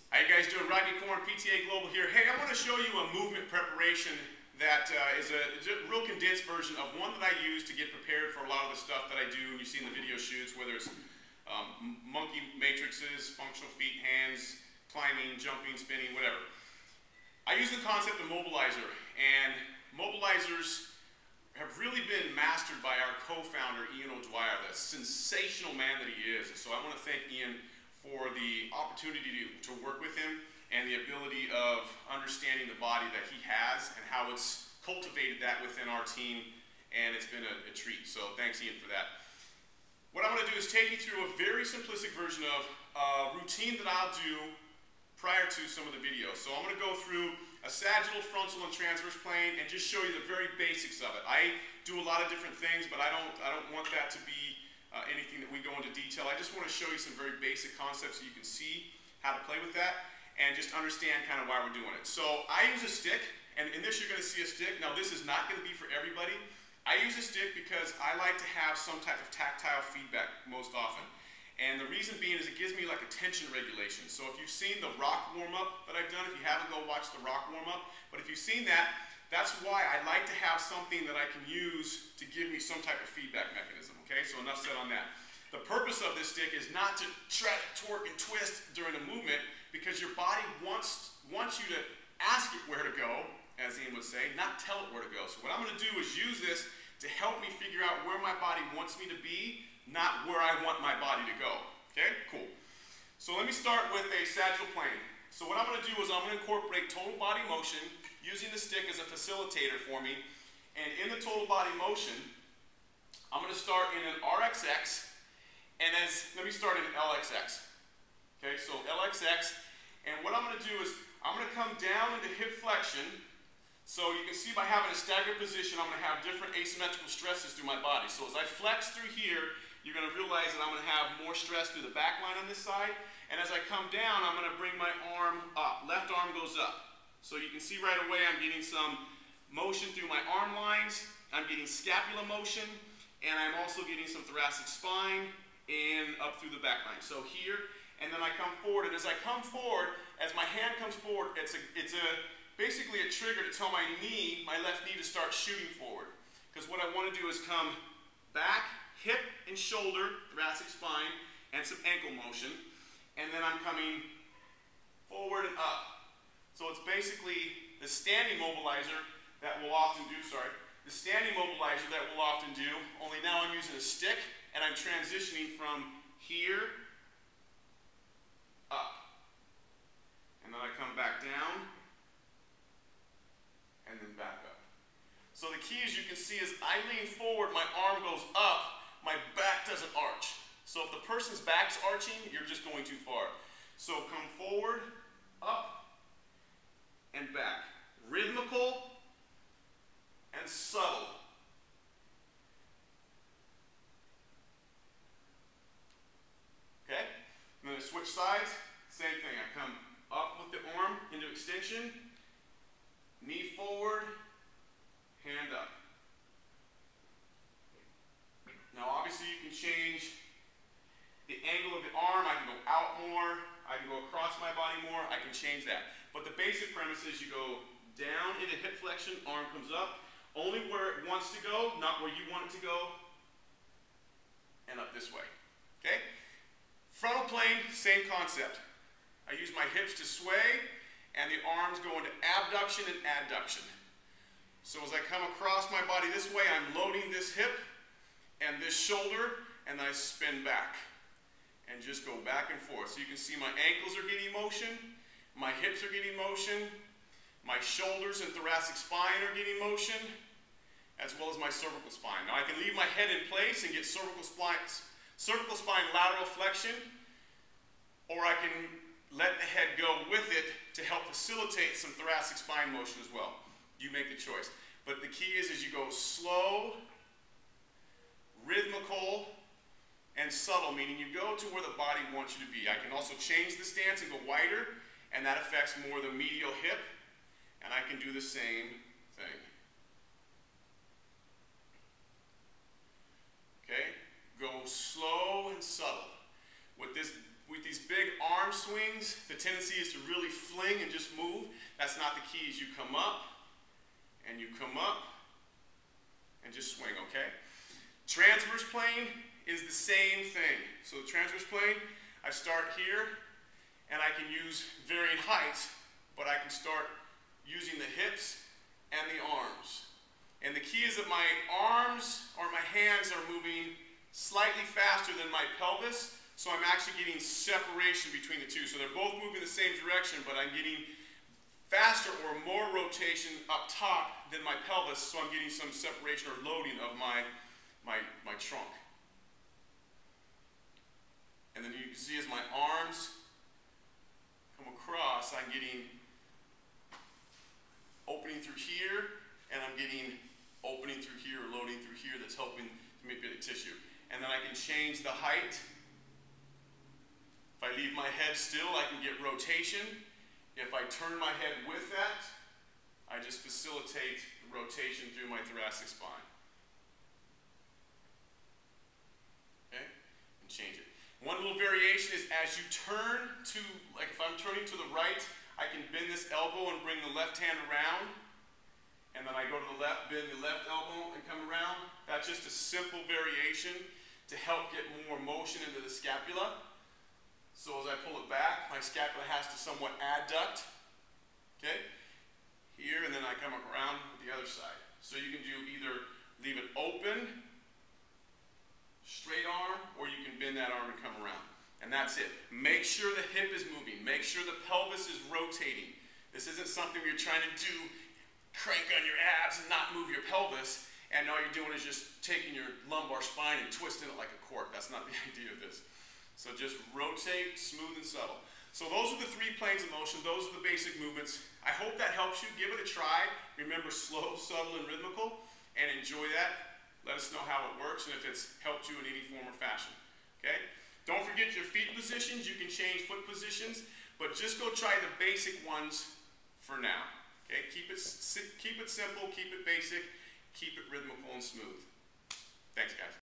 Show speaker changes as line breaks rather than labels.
How you guys doing? Rodney Corn, PTA Global here. Hey, I want to show you a movement preparation that is a real condensed version of one that I use to get prepared for a lot of the stuff that I do and you see in the video shoots, whether it's monkey matrices, functional feet, hands, climbing, jumping, spinning, whatever. I use the concept of mobilizer, and mobilizers have really been mastered by our co-founder, Ian O'Dwyer, the sensational man that he is. And so I want to thank Ian for the opportunity to work with him and the ability of understanding the body that he has and how it's cultivated that within our team, and it's been a treat. So thanks, Ian, for that. What I'm going to do is take you through a very simplistic version of a routine that I'll do prior to some of the videos. So I'm going to go through a sagittal, frontal, and transverse plane and just show you the very basics of it. I do a lot of different things, but I don't want that to be anything that we go into detail. I just want to show you some very basic concepts so you can see how to play with that and just understand kind of why we're doing it. So I use a stick, and in this you're going to see a stick. Now this is not going to be for everybody. I use a stick because I like to have some type of tactile feedback most often. And the reason being is it gives me like a tension regulation. So if you've seen the rock warm-up that I've done, if you haven't, go watch the rock warm-up. But if you've seen that, that's why I like to have something that I can use to give me some type of feedback mechanism. Okay, so enough said on that. The purpose of this stick is not to try to torque and twist during a movement, because your body wants you to ask it where to go, as Ian would say, not tell it where to go. So what I'm going to do is use this to help me figure out where my body wants me to be, not where I want my body to go. Okay, cool. So let me start with a sagittal plane. So what I'm going to do is I'm going to incorporate total body motion using the stick as a facilitator for me. And in the total body motion, I'm going to start in an RXX, and let me start in an LXX. Okay, so LXX, and what I'm going to do is I'm going to come down into hip flexion. So you can see by having a staggered position, I'm going to have different asymmetrical stresses through my body. So as I flex through here, you're going to realize that I'm going to have more stress through the back line on this side. And as I come down, I'm going to bring my arm up. Left arm goes up. So you can see right away I'm getting some motion through my arm lines. I'm getting scapular motion. And I'm also getting some thoracic spine and up through the back line. So here, and then I come forward. And as I come forward, as my hand comes forward, it's basically a trigger to tell my left knee to start shooting forward. Because what I want to do is come back, hip and shoulder, thoracic spine, and some ankle motion. And then I'm coming forward and up. So it's basically the standing mobilizer that we'll often do, the standing mobilizer that we'll often do, only now I'm using a stick and I'm transitioning from here up. And then I come back down and then back up. So the key, as you can see, is I lean forward, my arm goes up, my back doesn't arch. So if the person's back's arching, you're just going too far. So come forward, up, and back. Rhythmical and subtle. Okay? And then I switch sides, same thing. I come up with the arm into extension, knee forward, hand up. Now obviously you can change the angle of the arm. I can go out more, I can go across my body more, I can change that. But the basic premise is you go down into hip flexion, arm comes up, only where it wants to go, not where you want it to go, and up this way. Okay? Frontal plane, same concept. I use my hips to sway, and the arms go into abduction and adduction. So as I come across my body this way, I'm loading this hip and this shoulder, and I spin back and just go back and forth. So you can see my ankles are getting motion, my hips are getting motion, my shoulders and thoracic spine are getting motion, as well as my cervical spine. Now I can leave my head in place and get cervical spine lateral flexion, or I can let the head go with it to help facilitate some thoracic spine motion as well. You make the choice. But the key is you go slow, rhythmical, and subtle, meaning you go to where the body wants you to be. I can also change the stance and go wider, and that affects more the medial hip, and I can do the same thing. Okay? Go slow and subtle. With this with these big arm swings, the tendency is to really fling and just move. That's not the key. Is you come up, and you come up, and just swing, okay? Transverse plane is the same thing. So the transverse plane, I start here, and I can use varying heights, but I can start using the hips and the arms. And the key is that my arms or my hands are moving slightly faster than my pelvis, so I'm actually getting separation between the two. So they're both moving the same direction, but I'm getting faster or more rotation up top than my pelvis, so I'm getting some separation or loading of my trunk. And then you can see as my arms come across, I'm getting opening through here, and I'm getting opening through here or loading through here that's helping to manipulate tissue. And then I can change the height. If I leave my head still, I can get rotation. If I turn my head with that, I just facilitate the rotation through my thoracic spine. Okay? And change it. One little variation is as you turn to, like if I'm turning to the right, I can bend this elbow and bring the left hand around. And then I go to the left, bend the left elbow and come around. That's just a simple variation to help get more motion into the scapula. So as I pull it back, my scapula has to somewhat adduct, okay? Here, and then I come around with the other side. So you can do either leave it open, straight arm, or you can bend that arm and come around. And that's it. Make sure the hip is moving. Make sure the pelvis is rotating. This isn't something where you're trying to do, crank on your abs and not move your pelvis, and all you're doing is just taking your lumbar spine and twisting it like a cork. That's not the idea of this. So just rotate, smooth and subtle. So those are the 3 planes of motion. Those are the basic movements. I hope that helps you. Give it a try. Remember, slow, subtle, and rhythmical, and enjoy that. Let us know how it works and if it's helped you in any form or fashion. Okay? Don't forget your feet positions. You can change foot positions, but just go try the basic ones for now. Okay? Keep it simple, keep it basic, keep it rhythmical and smooth. Thanks, guys.